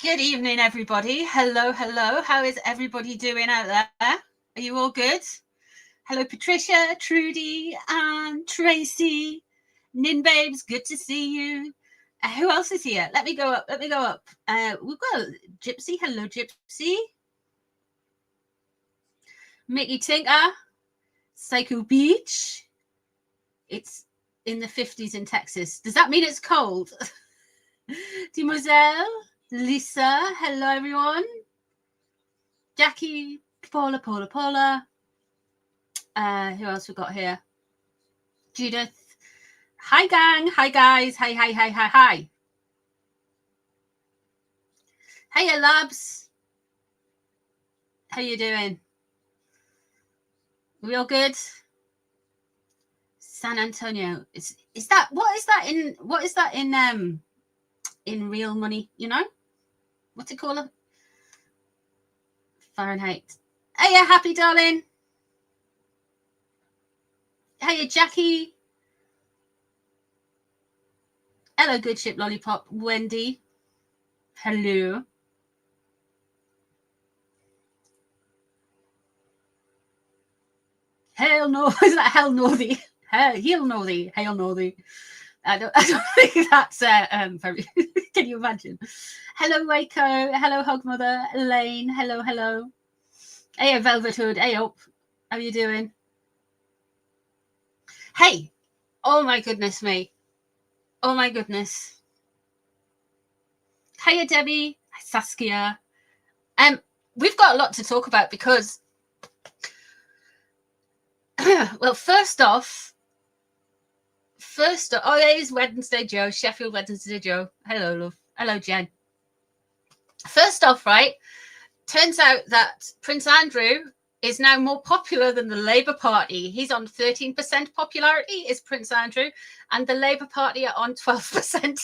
Good evening, everybody. Hello, hello. How is everybody doing out there? Are you all good? Hello, Patricia, Trudy, and Tracy. Nin Babes, good to see you. Who else is here? Let me go up. We've got Gypsy. Hello, Gypsy. Mickey Tinker. Psycho Beach. It's in the 50s in Texas. Does that mean it's cold? Demoiselle. Lisa, hello everyone. Jackie, Paula. Who else we got here? Judith. Hi gang, hi guys, hi. Hiya labs. How you doing? We all good? San Antonio. Is that what is that in real money, you know? What's it called? Fahrenheit. Hiya, happy darling. Hiya, Jackie. Hello, good ship lollipop. Wendy. Hello. Hell no. Is that hell northy? He'll know thee. Hail northy. I don't think that's very. Can you imagine? Hello, Waco. Hello, Hogmother. Elaine. Hello. Hey, Velvet Hood. Hey, up. How you doing? Hey. Oh my goodness me. Oh my goodness. Hiya, Debbie. Saskia. We've got a lot to talk about because, well, first off, oh, it is Wednesday Joe, Sheffield Wednesday Joe. Hello, love. Hello, Jen. First off, right, turns out that Prince Andrew is now more popular than the Labour Party. He's on 13% popularity, is Prince Andrew, and the Labour Party are on 12%.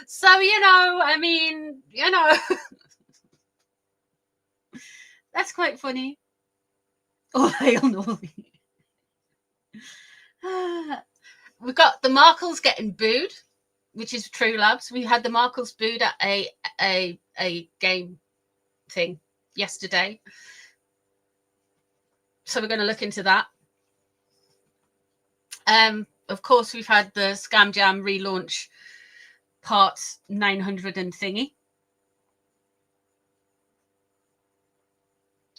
So, I mean, that's quite funny. Oh, hail Northie. We've got the Markles getting booed, which is true, labs. We had the Markles booed at a game thing yesterday. So we're going to look into that. Of course, we've had the Scam Jam relaunch part 900 and thingy.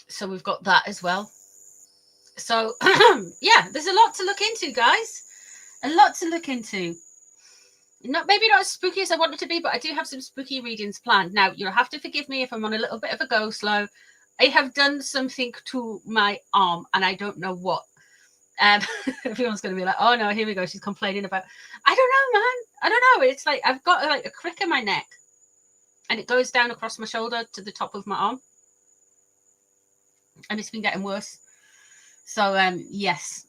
So we've got that as well. So, yeah, there's a lot to look into, guys. A lot to look into. Maybe not as spooky as I want it to be, but I do have some spooky readings planned. Now, you'll have to forgive me if I'm on a little bit of a go slow. I have done something to my arm, and I don't know what. Everyone's going to be like, oh, no, here we go. She's complaining about... I don't know, man. I don't know. It's like I've got like a crick in my neck, and it goes down across my shoulder to the top of my arm. And it's been getting worse. So, yes.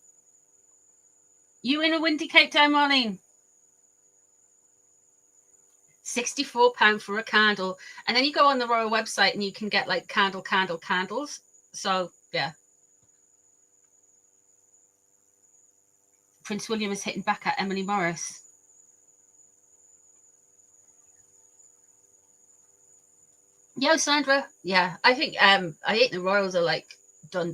You in a windy Cape Town morning? £64 for a candle. And then you go on the Royal website and you can get like candles. So, yeah. Prince William is hitting back at Emily Morris. Yo, Sandra. Yeah, I think I think the Royals are like done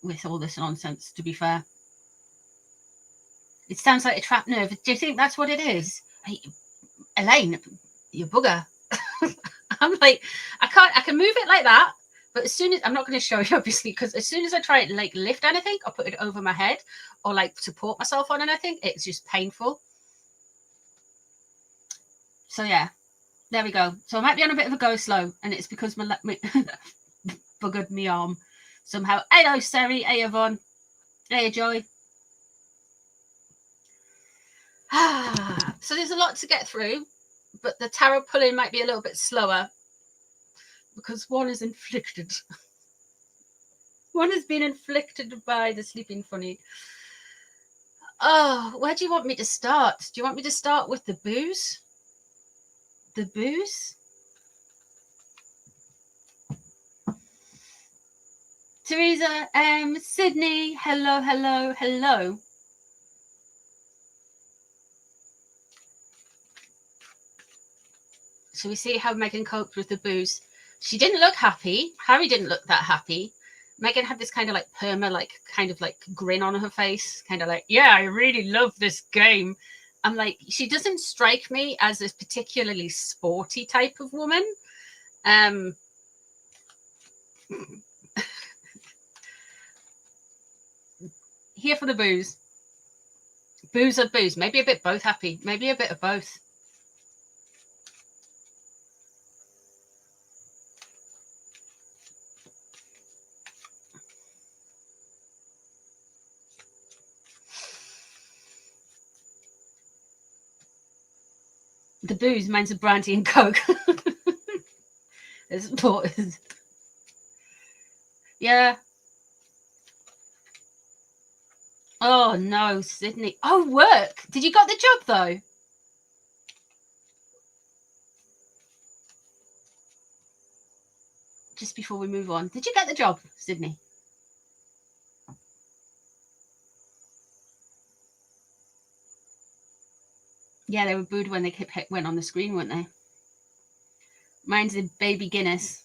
with all this nonsense, to be fair. It sounds like a trapped nerve. Do you think that's what it is? Hey, Elaine, you bugger. I'm like, I can move it like that, but as soon as, I'm not going to show you, obviously, because as soon as I try to like lift anything or put it over my head or like support myself on anything, it's just painful. So yeah, there we go. So I might be on a bit of a go slow, and it's because my buggered me arm somehow. Hello, Seri. Hey, Yvonne. Hey, Joy. So there's a lot to get through, but the tarot pulling might be a little bit slower because one is inflicted. One has been inflicted by the sleeping funny. Oh, where do you want me to start? Do you want me to start with the booze? The booze? Teresa, Sydney, hello. So we see how Meghan coped with the booze. She didn't look happy. Harry didn't look that happy. Meghan had this kind of like kind of like grin on her face, kind of like, yeah, I really love this game. I'm like, she doesn't strike me as a particularly sporty type of woman. Here for the booze. Booze or booze. Maybe a bit both happy. Maybe a bit of both. The booze, mine's a brandy and coke. Yeah. Oh no, Sydney. Oh, work. Did you got the job though? Just before we move on, did you get the job, Sydney? Yeah, they were booed when they went on the screen, weren't they? Mine's a baby Guinness.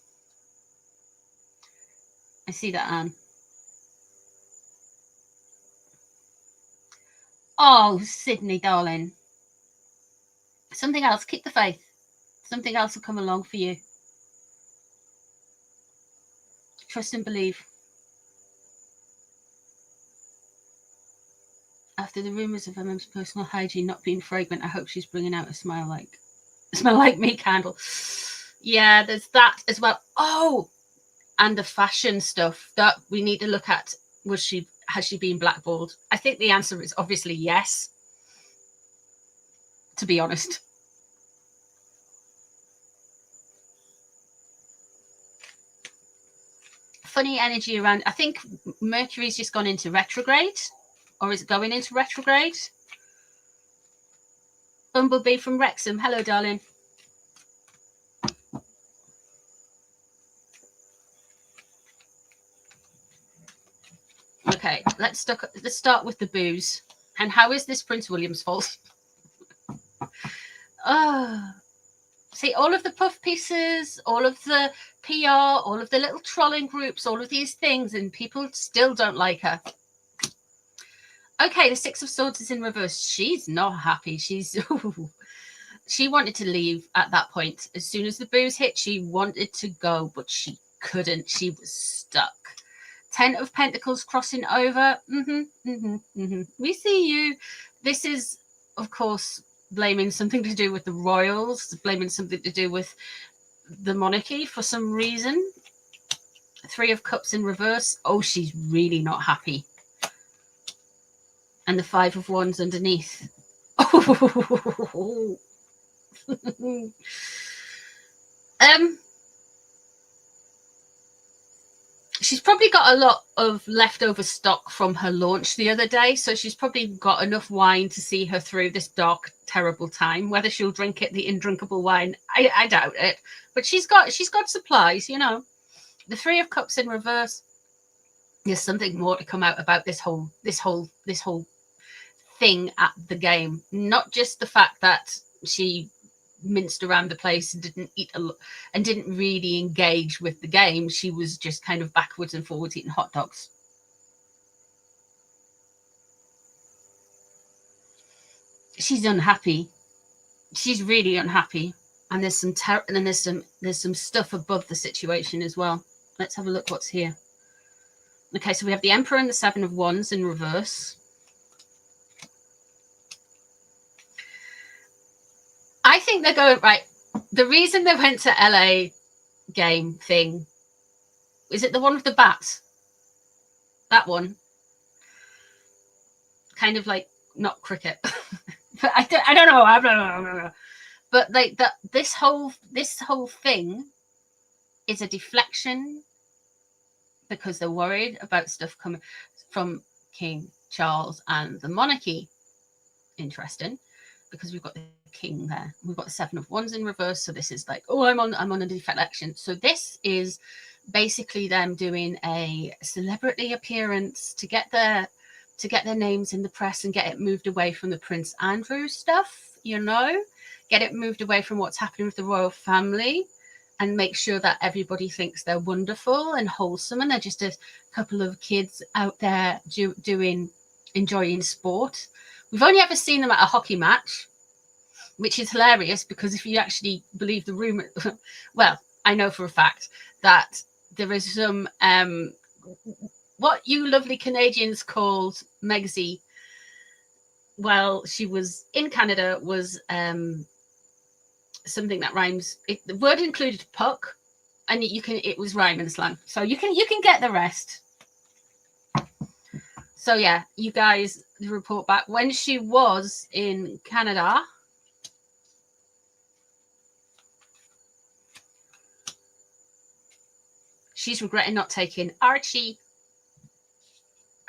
I see that, Anne. Oh, Sydney, darling. Something else. Keep the faith. Something else will come along for you. Trust and believe. After the rumours of her mum's personal hygiene not being fragrant, I hope she's bringing out a smell like me candle. Yeah, there's that as well. Oh, and the fashion stuff that we need to look at. Has she been blackballed? I think the answer is obviously yes, to be honest. Funny energy around. I think Mercury's just gone into retrograde, or is it going into retrograde? Bumblebee from Wrexham. Hello, darling. Okay, let's start with the booze. And how is this Prince William's fault? Oh, see, all of the puff pieces, all of the PR, all of the little trolling groups, all of these things, and people still don't like her. Okay, the Six of Swords is in reverse. She's not happy. She wanted to leave at that point. As soon as the booze hit, she wanted to go, but she couldn't. She was stuck. 10 of Pentacles crossing over. We see you. This is, of course, blaming something to do with the royals, blaming something to do with the monarchy for some reason. 3 of Cups in reverse. Oh, she's really not happy. And the 5 of Wands underneath. Oh. She's probably got a lot of leftover stock from her launch the other day, so she's probably got enough wine to see her through this dark, terrible time. Whether she'll drink it, the indrinkable wine, I doubt it. But she's got supplies, you know. The 3 of Cups in reverse. There's something more to come out about this whole thing at the game. Not just the fact that she minced around the place and didn't eat a lot and didn't really engage with the game. She was just kind of backwards and forwards eating hot dogs. She's unhappy. She's really unhappy. And there's some there's some stuff above the situation as well. Let's have a look what's here. Okay, so we have the Emperor and the 7 of Wands in reverse. I think they're going right. The reason they went to LA game thing, is it the one with the bat? That one, kind of like not cricket, but I don't know. But like that, this whole thing is a deflection because they're worried about stuff coming from King Charles and the monarchy. Interesting, because we've got the King there. We've got the 7 of Wands in reverse, so this is like, oh, I'm on a deflection. So this is basically them doing a celebrity appearance to get their names in the press and get it moved away from the Prince Andrew stuff. you know, get it moved away from what's happening with the royal family, and make sure that everybody thinks they're wonderful and wholesome, and they're just a couple of kids out there enjoying sport. We've only ever seen them at a hockey match, which is hilarious, because if you actually believe the rumor, well, I know for a fact that there is some what you lovely Canadians called Megsy, while she was in Canada, was something that rhymes. The word included puck, and it was rhyme and slang, so you can get the rest. So yeah, you guys report back when she was in Canada. She's regretting not taking Archie.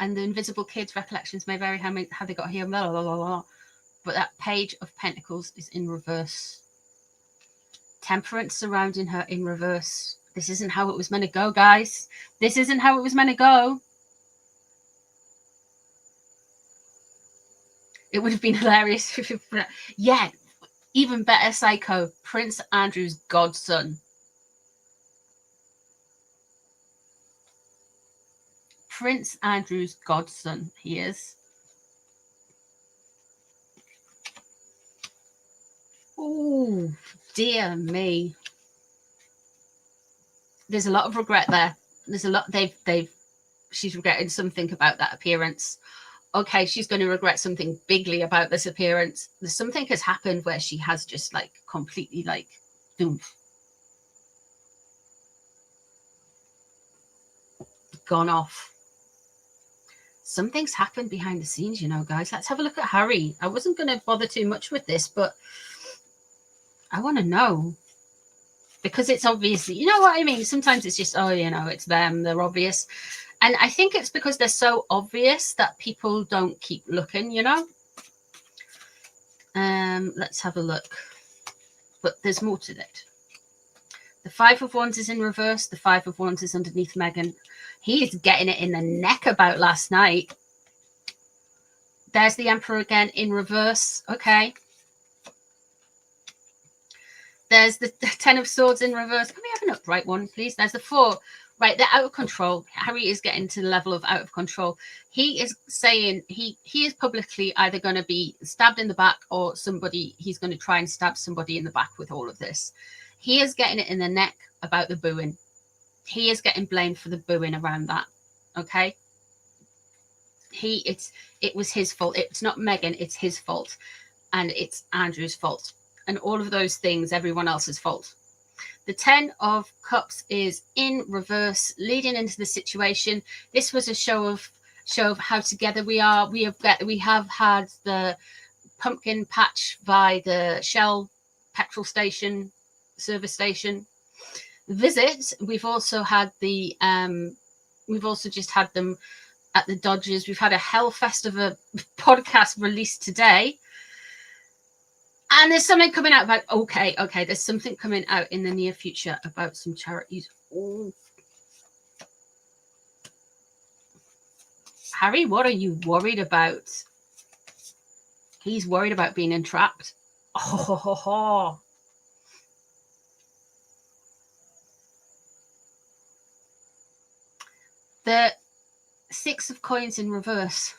And the invisible kids' recollections may vary how they got here, blah, blah, blah, blah. But that page of pentacles is in reverse. Temperance surrounding her in reverse. This isn't how it was meant to go, guys. This isn't how it was meant to go. It would have been hilarious. Yeah, even better, Psycho. Prince Andrew's godson. Prince Andrew's godson, he is. Oh, dear me. There's a lot of regret there. There's a lot. She's regretting something about that appearance. Okay, she's going to regret something bigly about this appearance. There's something has happened where she has just like completely like boom, gone off. Something's happened behind the scenes, you know, guys. Let's have a look at Harry. I wasn't going to bother too much with this, but I want to know, because it's obviously, you know what I mean? Sometimes it's just, oh, you know, it's them. They're obvious. And I think it's because they're so obvious that people don't keep looking, you know? Let's have a look. But there's more to it. The Five of Wands is in reverse. The Five of Wands is underneath Meghan. He is getting it in the neck about last night. There's the Emperor again in reverse. Okay. There's the Ten of Swords in reverse. Can we have an upright one, please? There's the Four. Right, they're out of control. Harry is getting to the level of out of control. He is saying he is publicly either going to be stabbed in the back, or he's going to try and stab somebody in the back with all of this. He is getting it in the neck about the booing. He is getting blamed for the booing around that. Okay. It was his fault. It's not Meghan, it's his fault. And it's Andrew's fault. And all of those things, everyone else's fault. The Ten of Cups is in reverse, leading into the situation. This was a show of how together we are. We have had the pumpkin patch by the Shell petrol station, service station visit. We've also had we've also just had them at the Dodgers. We've had a hellfest of a podcast released today. And there's something coming out about, okay, there's something coming out in the near future about some charities. Ooh. Harry, what are you worried about? He's worried about being entrapped. Oh. The Six of Coins in reverse.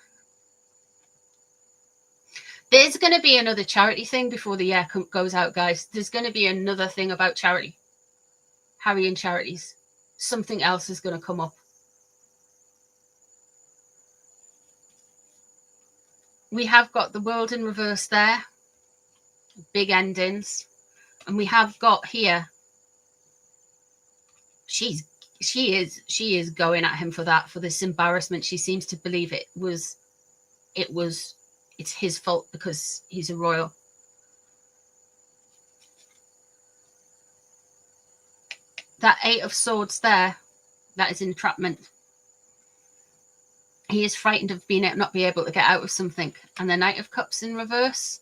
There's going to be another charity thing before the year goes out, guys. There's going to be another thing about charity. Harry and charities. Something else is going to come up. We have got the World in reverse there. Big endings. And we have got here. She is going at him for this embarrassment. She seems to believe it's his fault because he's a royal. That Eight of Swords there, that is entrapment. He is frightened of not be able to get out of something. And the Knight of Cups in reverse.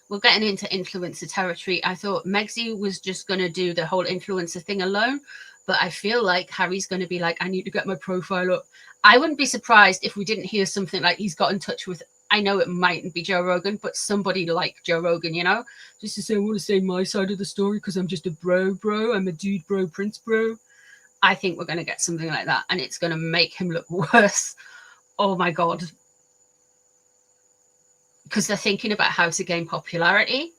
We're getting into influencer territory. I thought Megsy was just going to do the whole influencer thing alone. But I feel like Harry's going to be like, I need to get my profile up. I wouldn't be surprised if we didn't hear something like he's got in touch with I know it mightn't be Joe Rogan, but somebody like Joe Rogan, you know, just to say, I want to say my side of the story because I'm just a bro. I'm a dude bro, prince bro. I think we're going to get something like that, and it's going to make him look worse. Oh my God. Because they're thinking about how to gain popularity.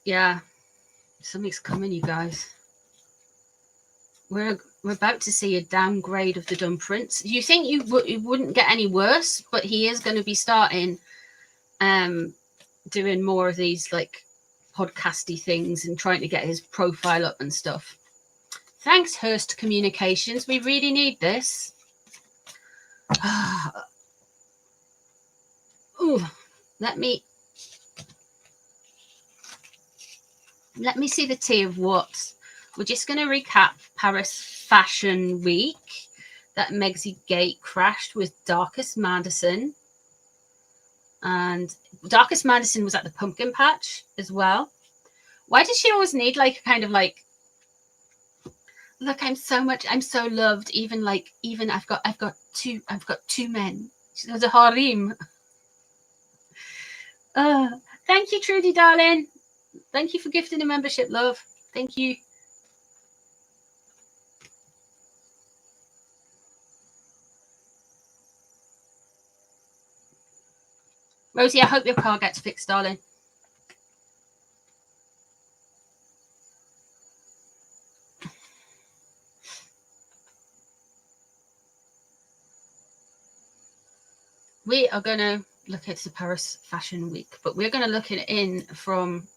Yeah, something's coming, you guys. We're about to see a downgrade of the Dumb Prince. You think it wouldn't get any worse, but he is going to be starting doing more of these like podcasty things and trying to get his profile up and stuff. Thanks, Hearst Communications. We really need this. Ooh, let me see the tea of what. We're just going to recap Paris Fashion Week that Megsy Gate crashed with Darkest Madison. And Darkest Madison was at the pumpkin patch as well. Why does she always need like kind of like, look, I'm so loved. Even I've got two men. She has a harem. Thank you, Trudy, darling. Thank you for gifting a membership, love. Thank you. Rosie, I hope your car gets fixed, darling. We are going to look at the Paris Fashion Week, but we're going to look at it in from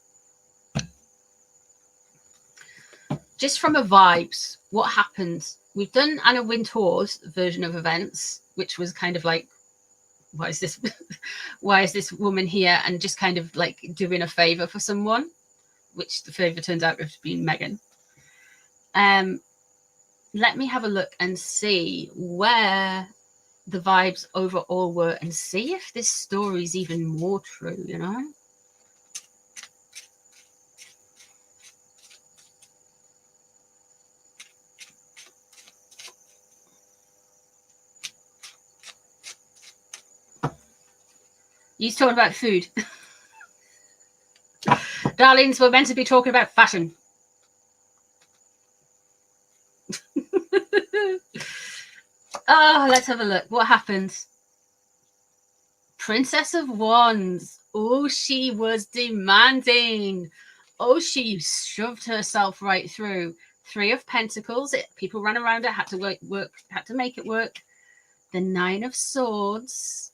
just from a vibes. What happened? We've done Anna Wintour's version of events, which was kind of like, why is this woman here, and just kind of like doing a favor for someone, which the favor turns out to have been Meghan. Let me have a look and see where the vibes overall were and see if this story is even more true, you know? You're talking about food. Darlings, we're meant to be talking about fashion. Oh, let's have a look. What happened? Princess of Wands. Oh, she was demanding. Oh, she shoved herself right through. Three of Pentacles. People ran around it, had to make it work. The Nine of Swords.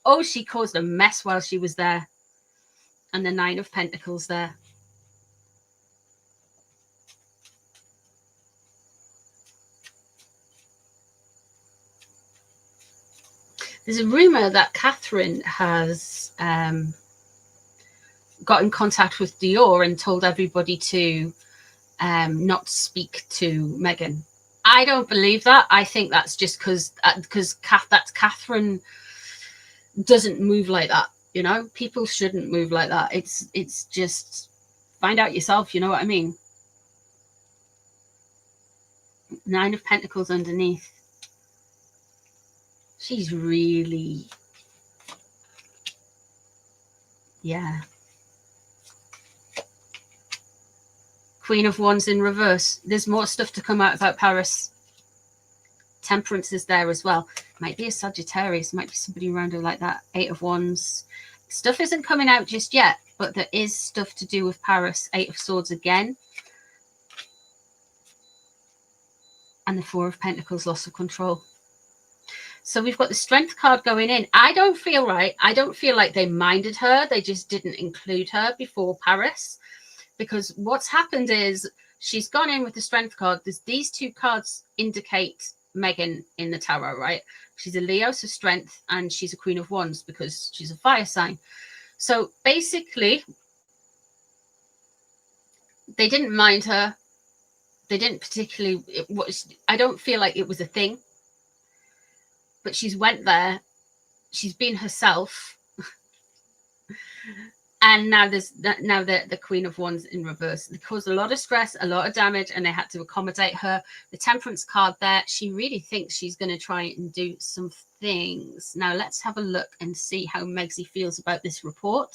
Oh, she caused a mess while she was there. And the Nine of Pentacles there. There's a rumor that Catherine has got in contact with Dior and told everybody to not speak to Meghan. I don't believe that. I think that's just because that's Catherine doesn't move like that. You know, people shouldn't move like that. It's just find out yourself. You know what I mean? Nine of Pentacles underneath. She's really, yeah. Queen of Wands in reverse. There's more stuff to come out about Paris. Temperance is there as well. Might be a Sagittarius. Might be somebody around her like that. Eight of Wands. Stuff isn't coming out just yet, but there is stuff to do with Paris. Eight of Swords again. And the Four of Pentacles, loss of control. So we've got the Strength card going in. I don't feel like they minded her. They just didn't include her before Paris. Because what's happened is she's gone in with the Strength card. These two cards indicate Meghan in the tarot, right? She's a Leo, so Strength, and she's a Queen of Wands because she's a fire sign. So basically, they didn't mind her. They didn't particularly... I don't feel like it was a thing. But she's went there she's been herself. And now there's now the Queen of Wands in reverse. They caused a lot of stress, a lot of damage, and they had to accommodate her. The Temperance card there, she really thinks she's going to try and do some things. Now let's have a look and see how Megsy feels about this report.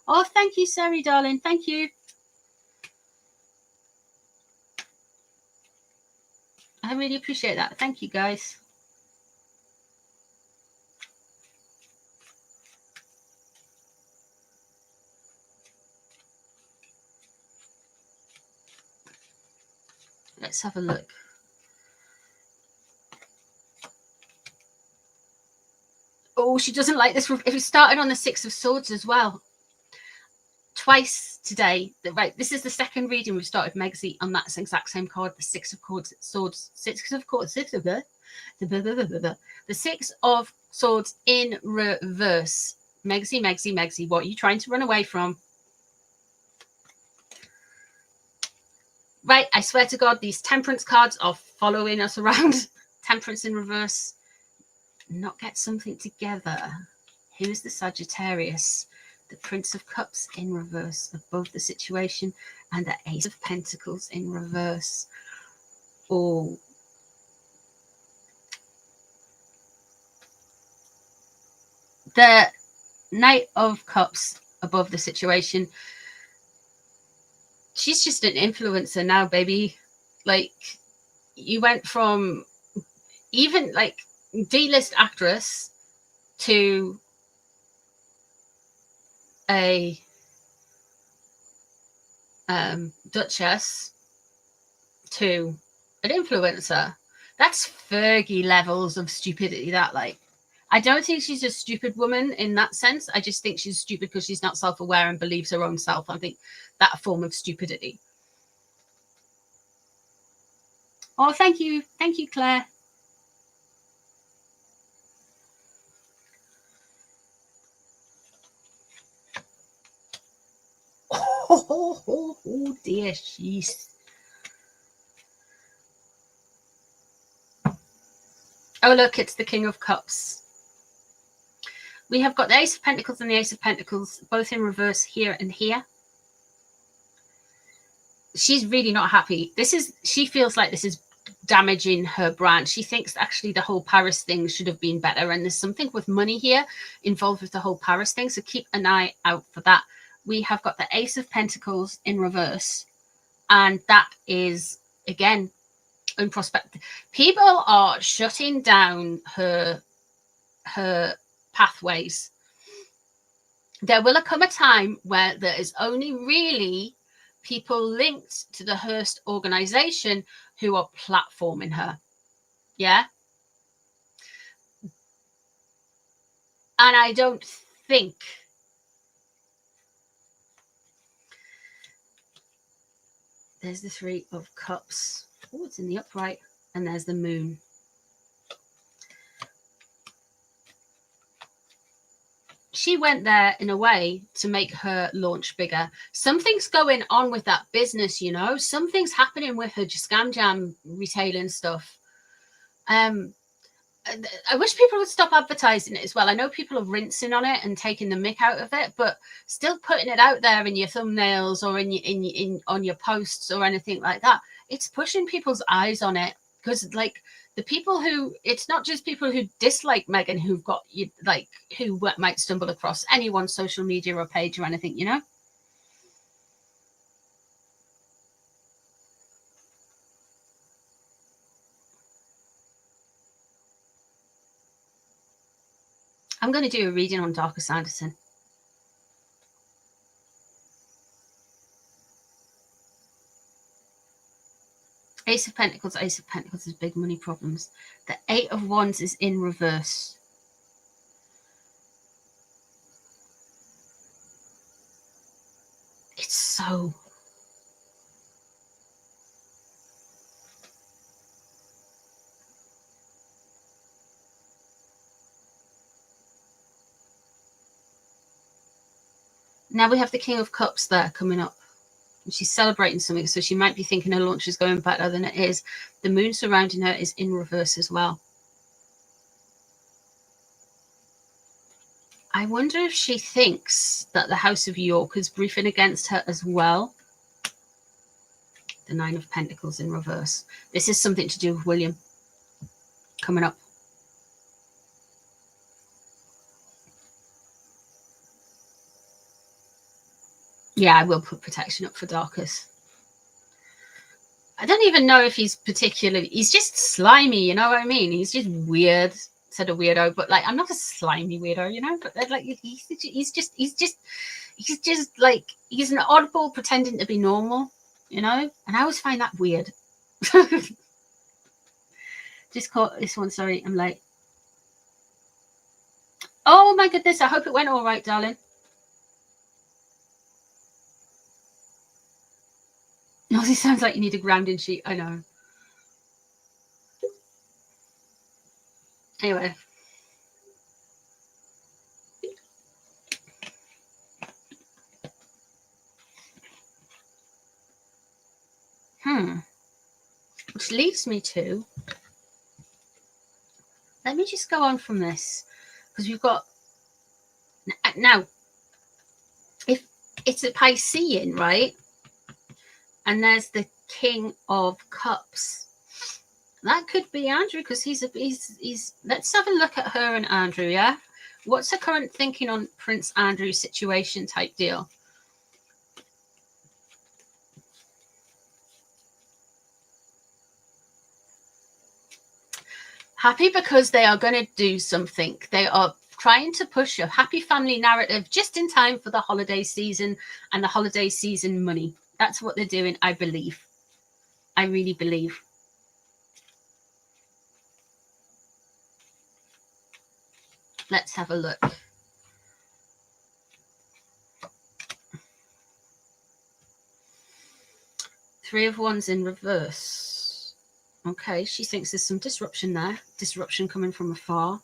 Oh, thank you, Sari, darling. Thank you. I really appreciate that. Thank you, guys. Let's have a look. Oh, she doesn't like this. If it started on the Six of Swords as well. Twice today. Right, this is the second reading we've started Megsy on that exact same card, the Six of Swords. The Six of Swords in reverse. Megsy, what are you trying to run away from? Right, I swear to God, these Temperance cards are following us around. Temperance in reverse. Not get something together. Who's the Sagittarius? The Prince of Cups in reverse above the situation, and the Ace of Pentacles in reverse. Oh. The Knight of Cups above the situation. She's just an influencer now, baby. Like, you went from even like D-list actress to a duchess to an influencer. That's Fergie levels of stupidity. That, like, I don't think she's a stupid woman in that sense. I just think she's stupid because she's not self-aware and believes her own self. I think that form of stupidity. Oh, thank you, Claire. Oh dear, jeez. Oh, look, it's the King of Cups. We have got the Ace of Pentacles and the Ace of Pentacles, both in reverse here and here. She's really not happy. She feels like this is damaging her brand. She thinks actually the whole Paris thing should have been better. And there's something with money here involved with the whole Paris thing. So keep an eye out for that. We have got the Ace of Pentacles in reverse. And that is, again, in prospect. People are shutting down her pathways. There will come a time where there is only really people linked to the Hearst organization who are platforming her. Yeah. And I don't think there's the Three of Cups. Oh, it's in the upright. And there's the Moon. She went there in a way to make her launch bigger. Something's going on with that business, you know. Something's happening with her Scam Jam retailing stuff. I wish people would stop advertising it as well. I know people are rinsing on it and taking the mick out of it, but still putting it out there in your thumbnails or on your posts or anything like that. It's pushing people's eyes on it, because like the people who, it's not just people who dislike Meghan who've got, like, who might stumble across anyone's social media or page or anything, you know. I'm going to do a reading on Darker Sanderson. Ace of Pentacles is big money problems. The Eight of Wands is in reverse. It's so... Now we have the King of Cups there coming up. She's celebrating something, so she might be thinking her launch is going better than it is. The Moon surrounding her is in reverse as well. I wonder if she thinks that the House of York is briefing against her as well. The Nine of Pentacles in reverse. This is something to do with William coming up. Yeah, I will put protection up for Darkus. I don't even know if he's particularly... He's just slimy, you know what I mean? He's just weird. Said a weirdo, but like, I'm not a slimy weirdo, you know? But like, he's just like, he's an oddball pretending to be normal, you know? And I always find that weird. Just caught this one, sorry, I'm late. Oh my goodness, I hope it went all right, darling. No, this sounds like you need a grounding sheet. I know. Anyway. Which leads me to... Let me just go on from this. Because we've got... Now, if it's a Piscean, right? And there's the King of Cups. That could be Andrew, because he's let's have a look at her and Andrew, yeah? What's her current thinking on Prince Andrew's situation type deal? Happy because they are going to do something. They are trying to push a happy family narrative just in time for the holiday season and the holiday season money. That's what they're doing, I believe. I really believe. Let's have a look. Three of Wands in reverse. Okay, she thinks there's some disruption there. Disruption coming from afar.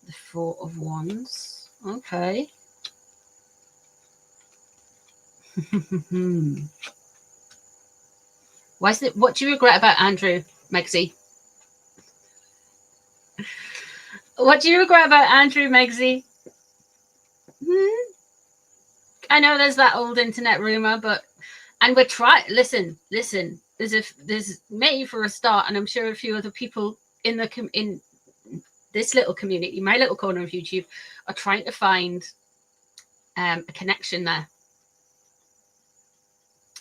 The Four of Wands. Okay. Why is it? What do you regret about Andrew, Megsy? What do you regret about Andrew, Megsy? I know there's that old internet rumor, but and we're trying. Listen. There's me for a start, and I'm sure a few other people in this little community, my little corner of YouTube, are trying to find a connection there,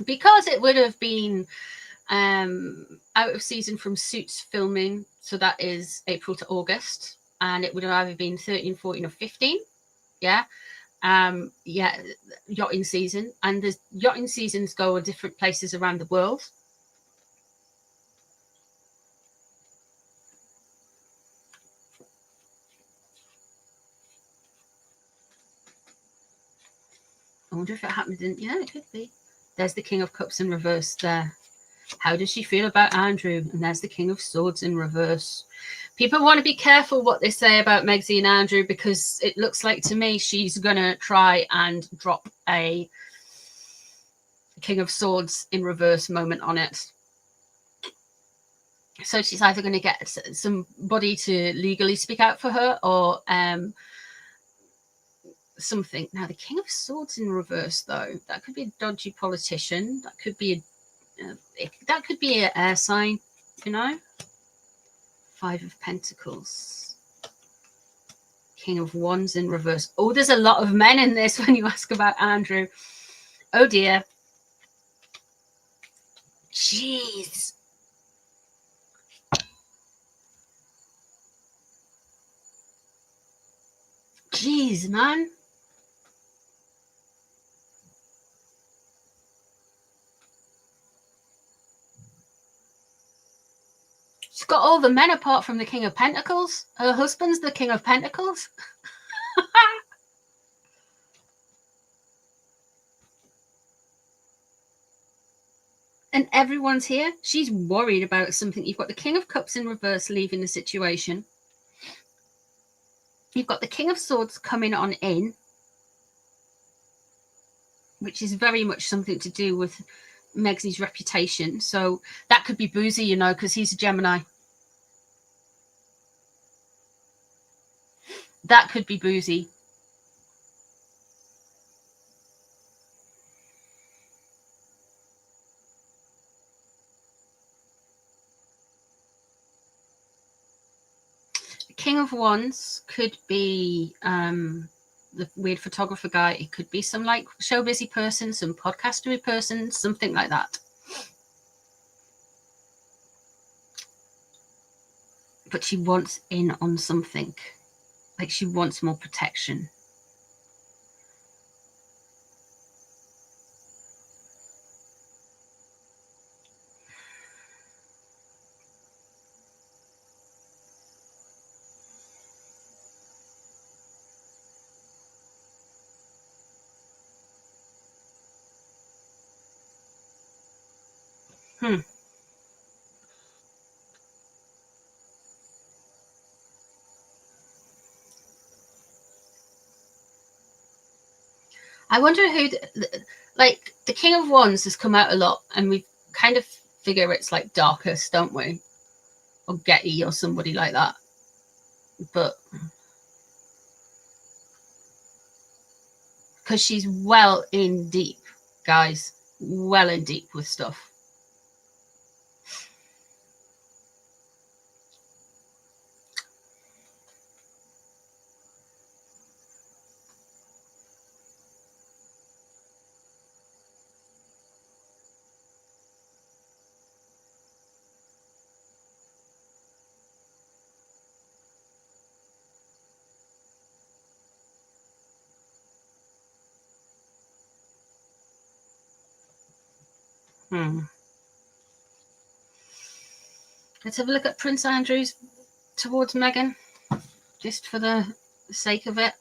because it would have been out of season from Suits filming, so that is April to August, and it would have either been 13, 14 or 15. Yeah, yachting season, and the yachting seasons go to different places around the world. I wonder if it happened in... Yeah, it could be. There's the King of Cups in reverse there. How does she feel about Andrew? And there's the King of Swords in reverse. People want to be careful what they say about Megsy and Andrew, because it looks like to me she's going to try and drop a King of Swords in reverse moment on it. So she's either going to get somebody to legally speak out for her, or something. Now the King of Swords in reverse, though, that could be a dodgy politician. That could be an air sign, you know. Five of Pentacles. King of Wands in reverse. Oh, there's a lot of men in this when you ask about Andrew. Oh dear. Jeez. Jeez, man. She's got all the men apart from the King of Pentacles. Her husband's the King of Pentacles. And everyone's here. She's worried about something. You've got the King of Cups in reverse leaving the situation. You've got the King of Swords coming on in, which is very much something to do with Megsy's reputation. So that could be Boozy, you know, because he's a Gemini. That could be Boozy. of Wands could be the weird photographer guy. It could be some like show busy person, some podcastery person, something like that. But she wants in on something. Like she wants more protection. I wonder who, like, the King of Wands has come out a lot, and we kind of figure it's like Darkest, don't we? Or Getty or somebody like that. But because she's well in deep, guys, well in deep with stuff. Let's have a look at Prince Andrew's towards Meghan, just for the sake of it.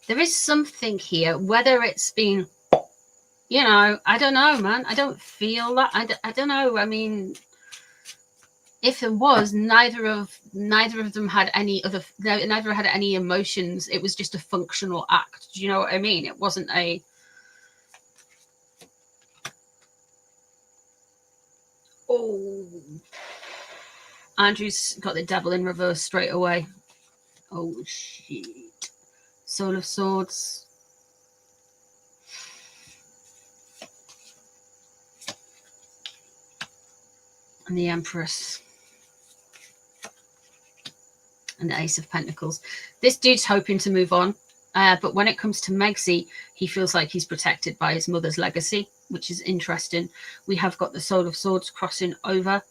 There is something here, whether it's been, you know, I don't know, man. I don't feel that. I don't know. I mean, if there was, neither of them had any other, neither had any emotions. It was just a functional act. Do you know what I mean? It wasn't a, oh, Andrew's got the devil in reverse straight away. Oh shit. Soul of Swords. And the Empress. And the Ace of Pentacles. This dude's hoping to move on. But when it comes to Megsy, he feels like he's protected by his mother's legacy, which is interesting. We have got the Soul of Swords crossing over.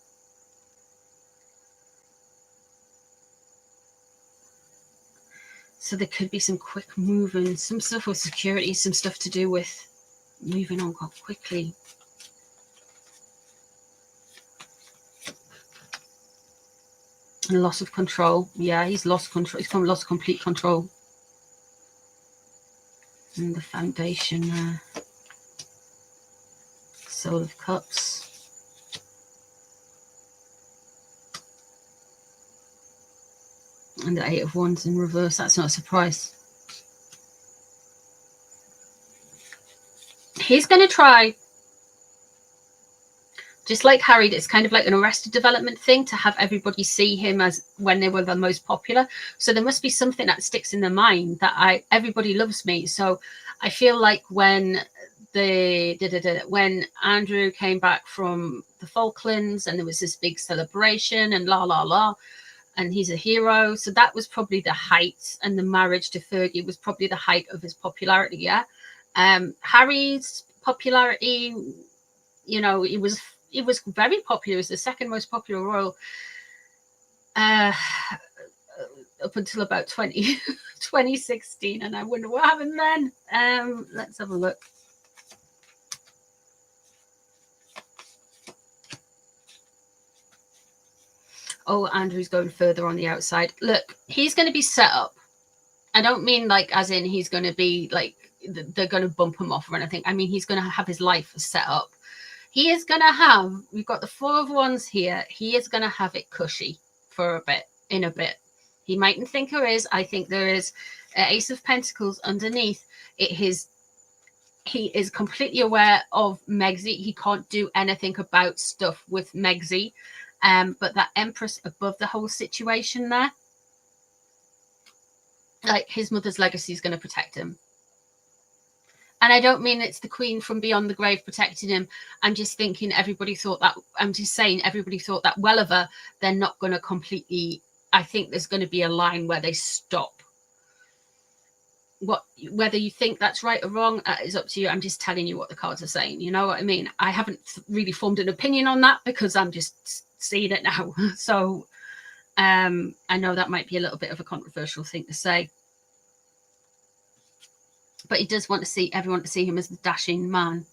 So there could be some quick moving, some stuff with security, some stuff to do with moving on quite quickly. And loss of control. Yeah, he's lost control. He's lost complete control. And the Foundation there. Soul of Cups. And the Eight of Wands in reverse. That's not a surprise. He's going to try, just like Harry, it's kind of like an Arrested Development thing, to have everybody see him as when they were the most popular. So there must be something that sticks in their mind that everybody loves me. So I feel like when when Andrew came back from the Falklands and there was this big celebration and la la la, and he's a hero, so that was probably the height, and the marriage to Fergie was probably the height of his popularity. Yeah. Harry's popularity, you know, it was very popular. It was the second most popular royal up until about 2016, and I wonder what happened then. Let's have a look. Oh, Andrew's going further on the outside. Look, he's going to be set up. I don't mean like as in he's going to be like they're going to bump him off or anything. I mean, he's going to have his life set up. He is going to have, we've got the Four of Wands here. He is going to have it cushy for a bit, in a bit. He mightn't think there is. I think there is an Ace of Pentacles underneath. He is completely aware of Megsy. He can't do anything about stuff with Megsy. But that Empress above the whole situation there, like his mother's legacy is going to protect him. And I don't mean it's the Queen from beyond the grave protecting him. I'm just thinking everybody thought that. I'm just saying everybody thought that well of her. They're not going to completely. I think there's going to be a line where they stop. Whether you think that's right or wrong, is up to you. I'm just telling you what the cards are saying. You know what I mean? I haven't really formed an opinion on that because I'm just seeing it now. So I know that might be a little bit of a controversial thing to say. But he does want to see everyone to see him as the dashing man.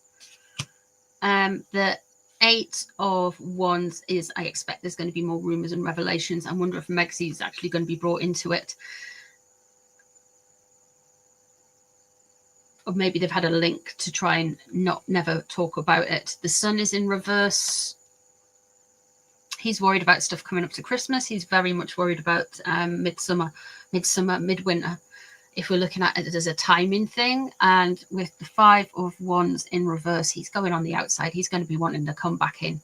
The 8 of Wands is, I expect there's going to be more rumours and revelations. I wonder if Megxie is actually going to be brought into it. Or maybe they've had a link to try and never talk about it. The Sun is in reverse. He's worried about stuff coming up to Christmas. He's very much worried about midsummer, midwinter. If we're looking at it as a timing thing, and with the 5 of Wands in reverse, he's going on the outside. He's going to be wanting to come back in.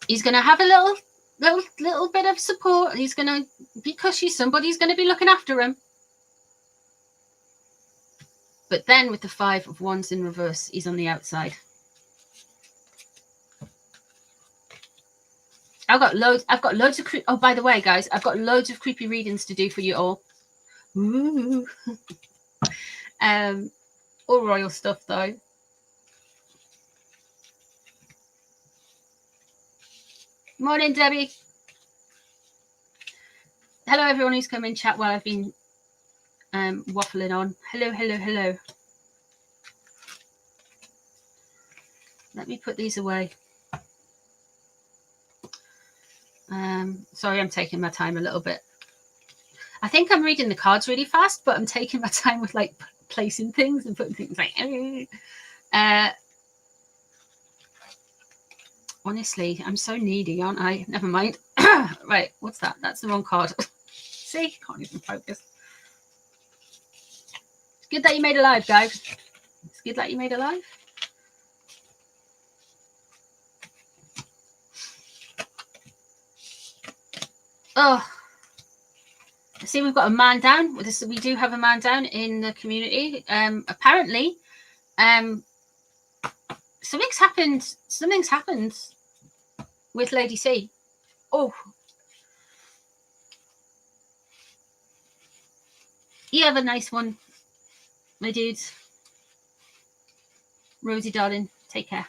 He's going to have a little bit of support. He's going to be cushy. Somebody's going to be looking after him. But then with the 5 of Wands in reverse, he's on the outside. I've got loads of oh, by the way, guys, I've got loads of creepy readings to do for you all. Ooh. All royal stuff though. Morning, Debbie. Hello, everyone who's come in chat while I've been waffling on. Hello, hello, hello. Let me put these away. Sorry, I'm taking my time a little bit. I think I'm reading the cards really fast, but I'm taking my time with like placing things and putting things like. Honestly, I'm so needy, aren't I? Never mind. Right, what's that? That's the wrong card. See, can't even focus. It's good that you made a live, guys. It's good that you made a live. Oh, see, we've got a man down. We do have a man down in the community. Apparently, something's happened with Lady C. Oh, you have a nice one, my dudes. Rosie, darling, take care.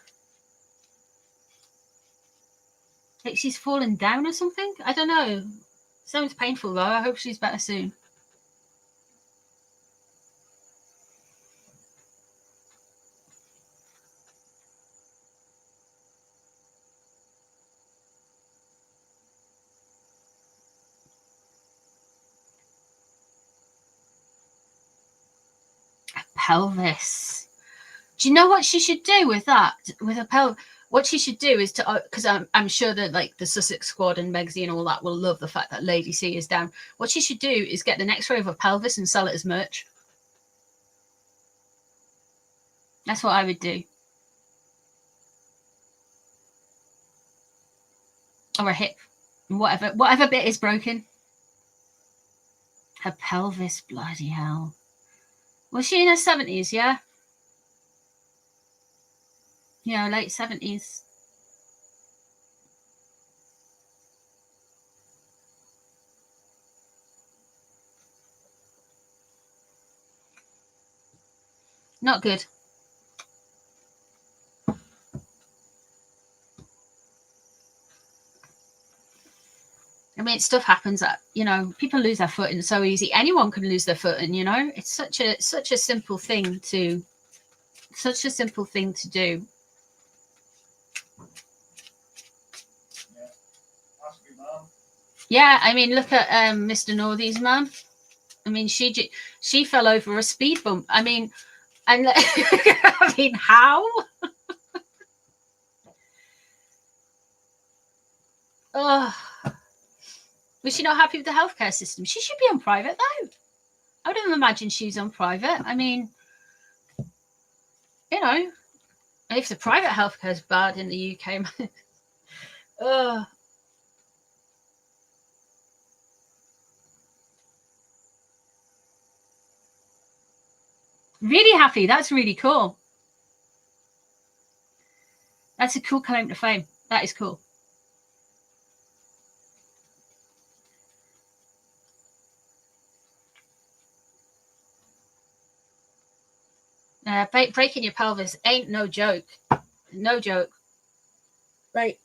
Like she's fallen down or something? I don't know. Sounds painful though. I hope she's better soon. A pelvis. Do you know what she should do with that? With a pelvis? What she should do is to, because I'm sure that like the Sussex squad and Megxie and all that will love the fact that Lady C is down. What she should do is get the X-ray of a pelvis and sell it as merch. That's what I would do. Or a hip, whatever bit is broken. Her pelvis, bloody hell. Was she in her 70s? Yeah. Yeah, late 70s. Not good. I mean, stuff happens that, you know, people lose their footing so easy. Anyone can lose their footing, you know. It's such a simple thing to do. Yeah, I mean, look at Mr. Northy's mum. I mean, she fell over a speed bump. I mean, and I mean, how? Oh, was she not happy with the healthcare system? She should be on private though. I wouldn't imagine she's on private. I mean, you know, if the private healthcare is bad in the UK, oh. Really happy. That's really cool. That's a cool claim to fame. That is cool. Breaking your pelvis ain't no joke. No joke. Right.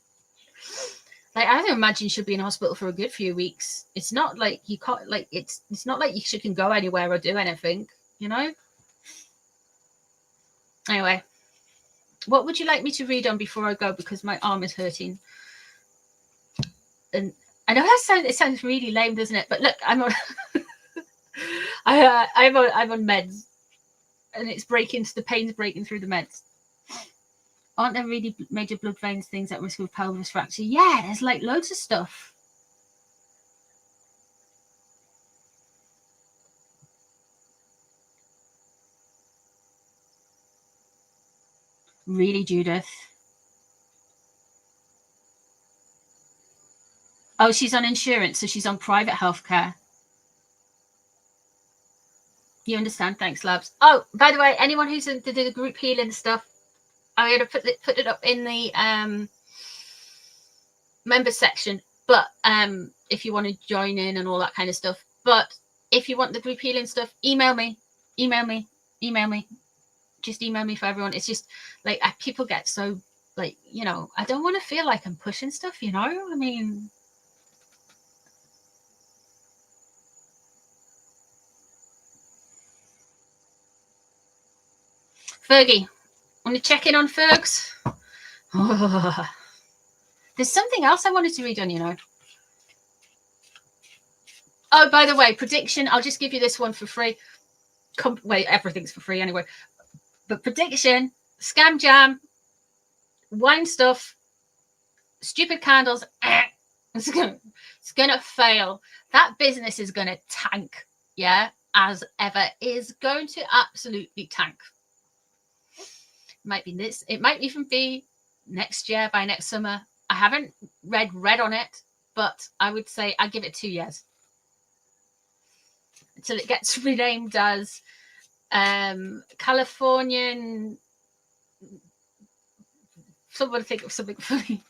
Like, I don't imagine you should be in hospital for a good few weeks. It's not like you can't, like, it's not like you can go anywhere or do anything, you know? Anyway, what would you like me to read on before I go? Because my arm is hurting. And I know it sounds really lame, doesn't it? But look, I'm on I'm on meds, and it's the pain's breaking through the meds. Aren't there really major blood veins things at risk of pelvis fracture? Yeah, there's like loads of stuff. Really, Judith? Oh, she's on insurance, so she's on private healthcare. You understand? Thanks, loves. Oh, by the way, anyone who's into the group healing stuff, I'm going to put it up in the members section. But if you want to join in and all that kind of stuff. But if you want the group healing stuff, email me. Just email me for everyone. It's just like people get so like, you know, I don't want to feel like I'm pushing stuff, you know? I mean, Fergie, want to check in on Fergs? Oh. There's something else I wanted to read on, you know. Oh, by the way, prediction. I'll just give you this one for free. Wait, everything's for free anyway. But prediction, scam jam, wine stuff, stupid candles. It's gonna fail. That business is gonna tank. Yeah, as ever, is going to absolutely tank. Might be this. It might even be next year, by next summer. I haven't read on it, but I would say I give it 2 years until it gets renamed as Californian. Someone think of something funny.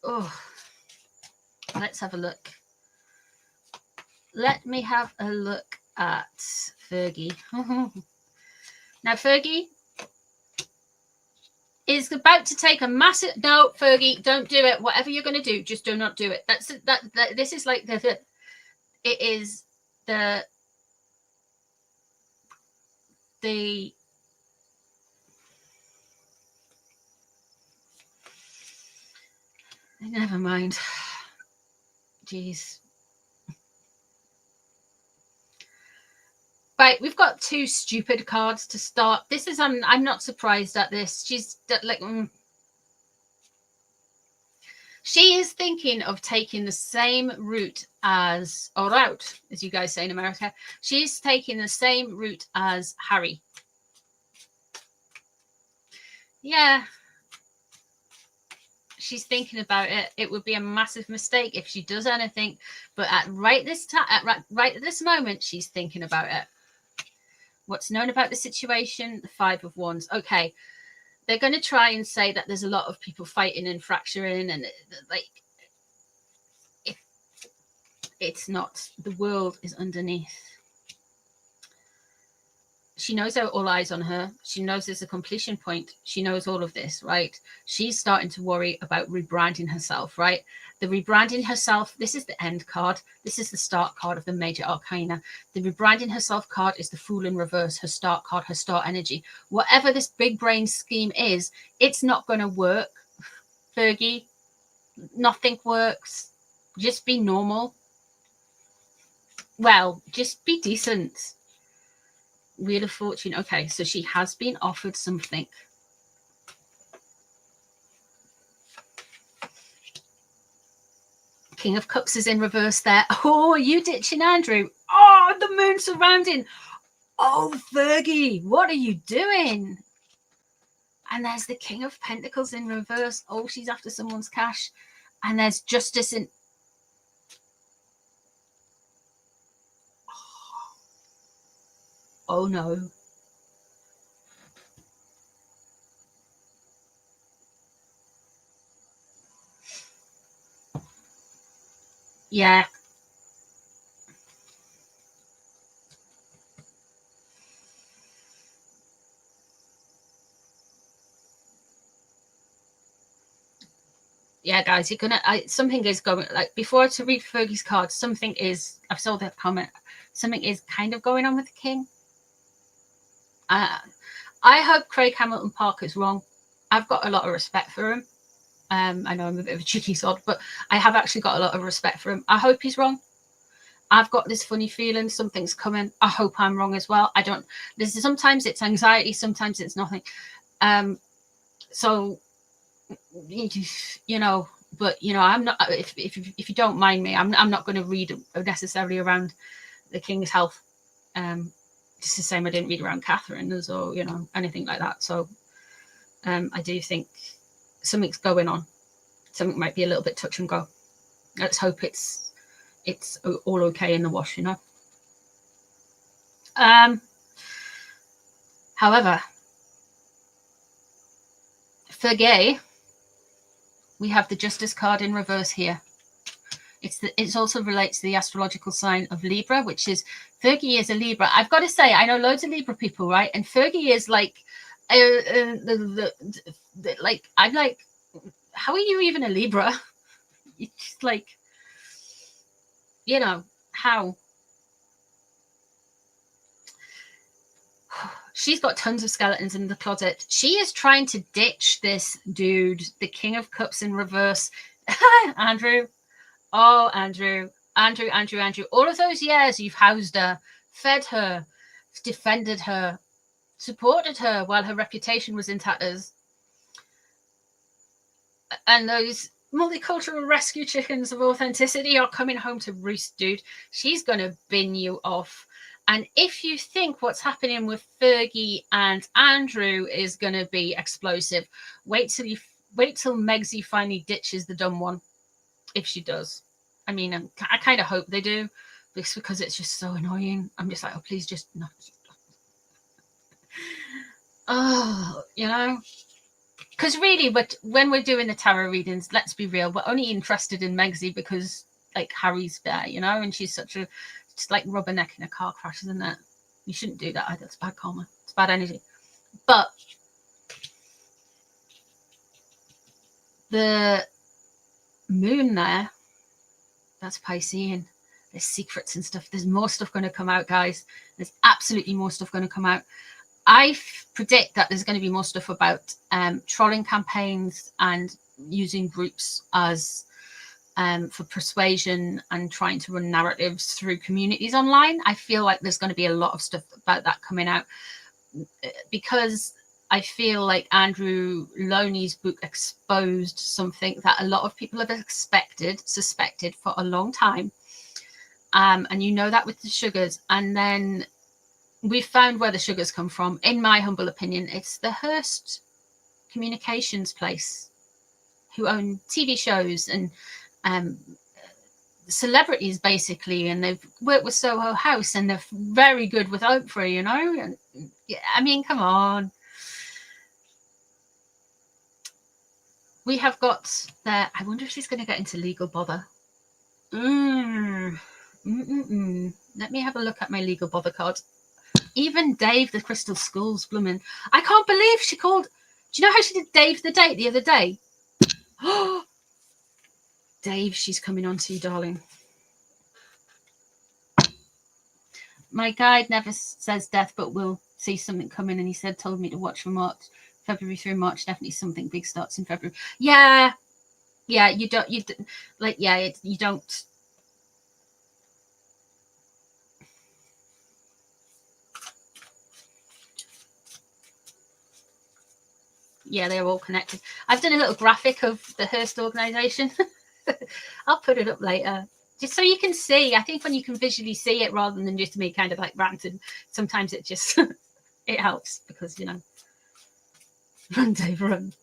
Oh, let's have a look. Let me have a look at Fergie. Now, Fergie is about to take a massive. No, Fergie, don't do it. Whatever you're going to do, just do not do it. This is like it is the never mind. Jeez. Right, we've got 2 stupid cards to start. This is I'm not surprised at this. She's like she is thinking of taking the same route as, or route, as you guys say in America. She's taking the same route as Harry. Yeah. She's thinking about it. It would be a massive mistake if she does anything. But at right at this moment, she's thinking about it. What's known about the situation? The 5 of Wands. Okay. They're going to try and say that there's a lot of people fighting and fracturing, and like it's not. The world is underneath. She knows all eyes on her. She knows there's a completion point. She knows all of this, right? She's starting to worry about rebranding herself, right? The rebranding herself, this is the end card. This is the start card of the major arcana. The rebranding herself card is the Fool in reverse, her start card, her start energy. Whatever this big brain scheme is, it's not going to work, Fergie. Nothing works. Just be normal. Well, just be decent. Wheel of Fortune. Okay, so she has been offered something. King of Cups is in reverse there. Oh, you ditching Andrew. Oh, the moon surrounding. Oh, Fergie, what are you doing? And there's the King of Pentacles in reverse. Oh, she's after someone's cash. And there's Justice in... Oh, no. Yeah. Yeah, guys, you're gonna... something is going... Like, before to read Fergie's card, something is... I've saw that comment. Something is kind of going on with the King. I hope Craig Hamilton Parker's wrong. I've got a lot of respect for him. I know I'm a bit of a cheeky sod, but I have actually got a lot of respect for him. I hope he's wrong. I've got this funny feeling something's coming. I hope I'm wrong as well. I don't... Sometimes it's anxiety, sometimes it's nothing. So, you know, but, you know, I'm not... If you don't mind me, I'm not going to read necessarily around the King's health. It's the same I didn't read around Catherine's or, you know, anything like that. So I do think something's going on. Something might be a little bit touch and go. Let's hope it's all okay in the wash, you know. However, Fergie, we have the Justice card in reverse here. It also relates to the astrological sign of Libra, which is... Fergie is a Libra. I've got to say, I know loads of Libra people, right? And Fergie is like... like, I'm like, how are you even a Libra? It's just like, you know, how? She's got tons of skeletons in the closet. She is trying to ditch this dude, the King of Cups in reverse. Andrew. Oh, Andrew. All of those years you've housed her, fed her, defended her, supported her while her reputation was in tatters. And those multicultural rescue chickens of authenticity are coming home to roost, dude. She's going to bin you off. And if you think what's happening with Fergie and Andrew is going to be explosive, wait till Megsy finally ditches the dumb one. If she does. I mean, I kind of hope they do, because it's just so annoying. I'm just like, oh, please just not. Oh, you know. Because really, but when we're doing the tarot readings, let's be real, we're only interested in Megsy because, like, Harry's there, you know, and she's such a... Just like rubberneck in a car crash, isn't it? You shouldn't do that either. It's bad karma. It's bad energy. But the moon there, that's Piscean. There's secrets and stuff. There's more stuff going to come out, guys. There's absolutely more stuff going to come out. I predict that there's going to be more stuff about trolling campaigns and using groups as for persuasion and trying to run narratives through communities online. I feel like there's going to be a lot of stuff about that coming out, because I feel like Andrew Loney's book exposed something that a lot of people have suspected for a long time. And you know that with the sugars. And then we found where the sugars come from. In my humble opinion, it's the Hearst Communications place, who own TV shows and celebrities, basically. And they've worked with Soho House, and they're very good with Oprah, you know. And yeah, I mean, come on. We have got there. I wonder if she's going to get into legal bother. Let me have a look at my legal bother card. Even Dave, the Crystal Skulls, blooming. I can't believe she called. Do you know how she did Dave the Date the other day? Oh, Dave, she's coming on to you, darling. My guide never says death, but we'll see something coming. And he told me to watch for February through March. Definitely something big starts in February. Yeah, you don't. You don't. Yeah, they're all connected. I've done a little graphic of the Hearst organization. I'll put it up later, just so you can see. I think when you can visually see it rather than just me kind of like ranting, sometimes it just it helps, because, you know. Run, Dave, run.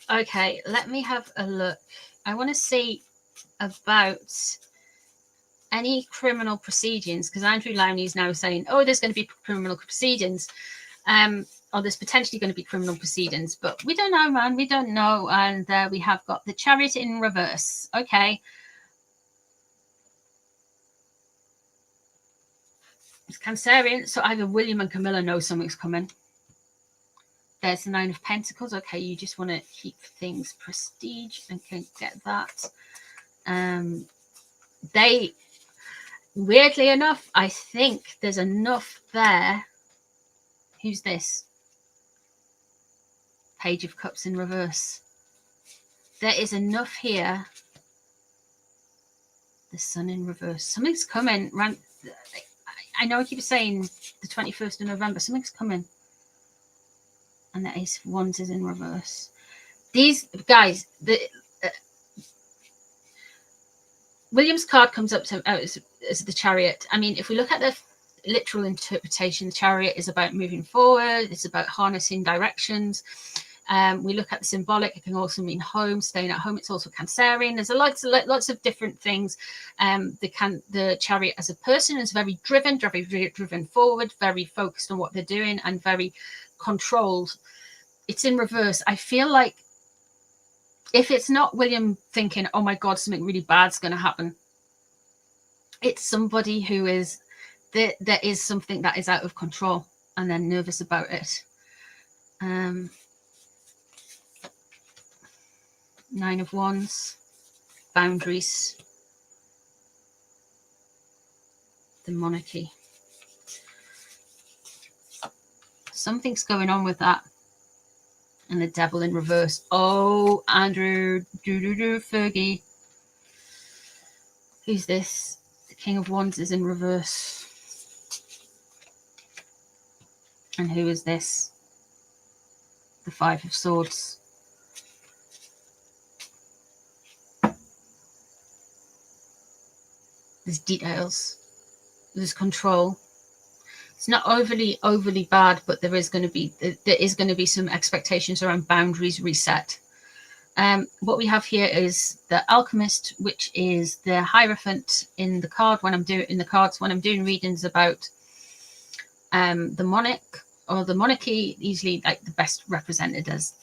Okay, let me have a look. I want to see about any criminal proceedings, because Andrew Lowney is now saying, oh, there's going to be criminal proceedings. Or there's potentially going to be criminal proceedings, but we don't know, man. We don't know. And we have got the Chariot in reverse. Okay. It's Cancerian, so either William and Camilla know something's coming. There's the Nine of Pentacles. Okay, you just want to keep things prestige and can get that. They, weirdly enough, I think there's enough there. Who's this? Page of Cups in reverse. There is enough here. The Sun in reverse. Something's coming. I know I keep saying the 21st of November. Something's coming. And the Ace of Wands is in reverse. These guys, William's card comes up to as the Chariot. I mean, if we look at the literal interpretation, the Chariot is about moving forward. It's about harnessing directions. We look at the symbolic. It can also mean home, staying at home. It's also Cancerian. There's lots of different things. The Chariot as a person is very driven forward, very focused on what they're doing, and very controlled. It's in reverse. I feel like if it's not William thinking, oh my God, something really bad's going to happen, it's somebody who is there is something that is out of control and they're nervous about it. Nine of Wands, boundaries, the Monarchy. Something's going on with that. And the Devil in reverse. Oh, Andrew, Fergie. Who's this? The King of Wands is in reverse. And who is this? The Five of Swords. There's details. There's control. It's not overly bad, but there is going to be some expectations around boundaries reset. What we have here is the Alchemist, which is the Hierophant in the card when I'm doing readings about the monarch or the monarchy, usually like the best represented as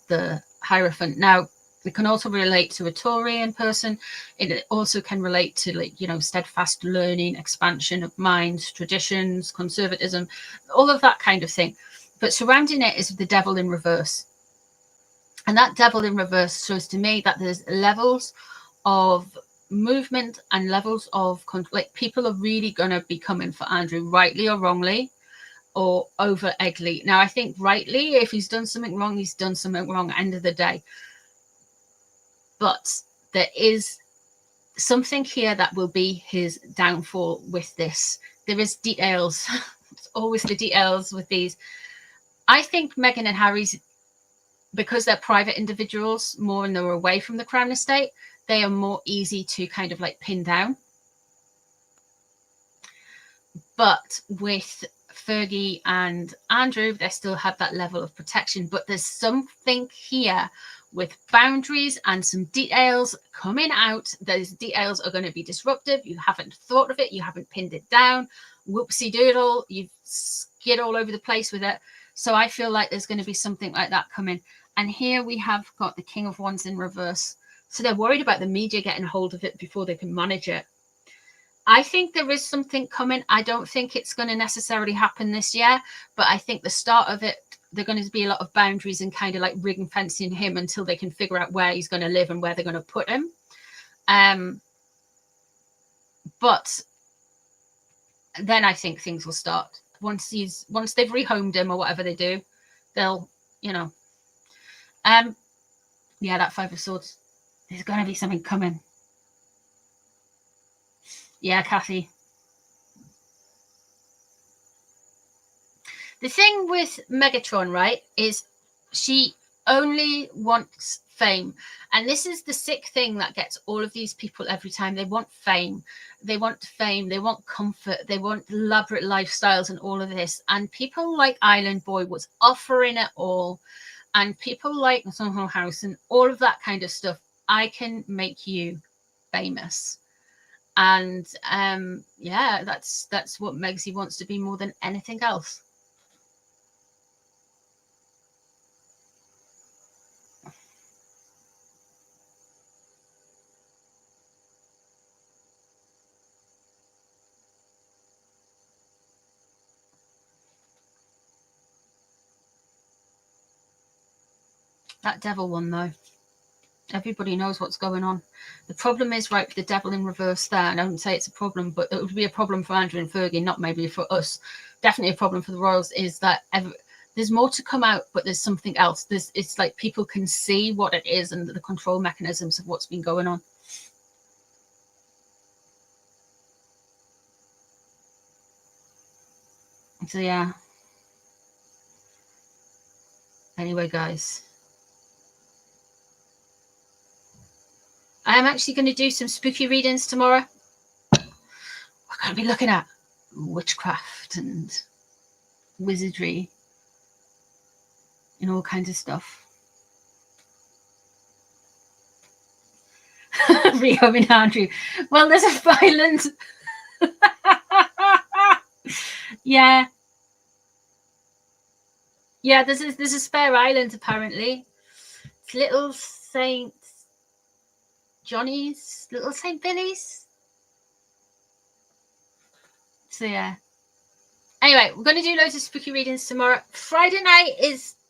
the Hierophant. Now, it can also relate to a Taurian person. It also can relate to, like, steadfast learning, expansion of minds, traditions, conservatism, all of that kind of thing. But surrounding it is the Devil in reverse. And that Devil in reverse shows to me that there's levels of movement and levels of, like, people are really going to be coming for Andrew, rightly or wrongly, or over eggly. Now, I think rightly, if he's done something wrong, he's done something wrong at the end of the day. But there is something here that will be his downfall with this. There is details. It's always the details with these. I think Meghan and Harry's, because they're private individuals more and they're away from the Crown Estate, they are more easy to kind of like pin down. But with Fergie and Andrew, they still have that level of protection. But there's something here with boundaries and some details coming out. Those details are going to be disruptive. You haven't thought of it. You haven't pinned it down. Whoopsie doodle. You've skid all over the place with it. So I feel like there's going to be something like that coming. And here we have got the King of Wands in reverse. So they're worried about the media getting hold of it before they can manage it. I think there is something coming. I don't think it's going to necessarily happen this year, but I think the start of it, they're going to be a lot of boundaries and kind of like ring fencing him until they can figure out where he's going to live and where they're going to put him. But then I think things will start once they've rehomed him or whatever they do. They'll, yeah, that Five of Swords. There's going to be something coming. Yeah, Kathy. The thing with Megatron, right, is she only wants fame. And this is the sick thing that gets all of these people every time. They want fame. They want fame. They want comfort. They want elaborate lifestyles and all of this. And people like Island Boy was offering it all. And people like Soho House and all of that kind of stuff. I can make you famous. And yeah, that's what Megsy wants to be more than anything else. That devil one, though. Everybody knows what's going on. The problem is, right, the devil in reverse there. And I don't say it's a problem, but it would be a problem for Andrew and Fergie, not maybe for us. Definitely a problem for the Royals is that there's more to come out, but there's something else. It's like people can see what it is and the control mechanisms of what's been going on. So, yeah. Anyway, guys. I am actually going to do some spooky readings tomorrow. We're going to be looking at witchcraft and wizardry and all kinds of stuff. Rehoming Andrew. Well, there's a violent... yeah. Yeah, there's a spare island, apparently. It's Little Saint Johnny's, Little Saint Billy's. So, yeah. Anyway, we're going to do loads of spooky readings tomorrow. Friday night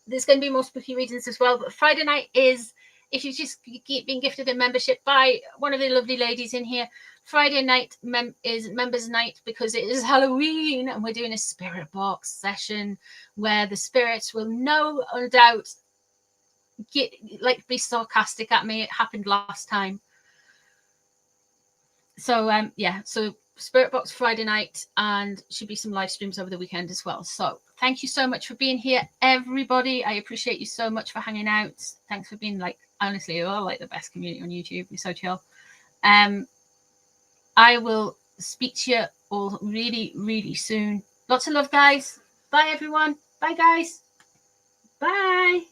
there's going to be more spooky readings as well. But Friday night is, if you've just been gifted a membership by one of the lovely ladies in here, Friday night is members' night because it is Halloween and we're doing a spirit box session where the spirits will no doubt be sarcastic at me. It happened last time. So yeah, so Spirit Box Friday night, and should be some live streams over the weekend as well. So thank you so much for being here, everybody. I appreciate you so much for hanging out. Thanks for being honestly, you're all the best community on YouTube. You're so chill. I will speak to you all really, really soon. Lots of love, guys. Bye, everyone. Bye, guys. Bye.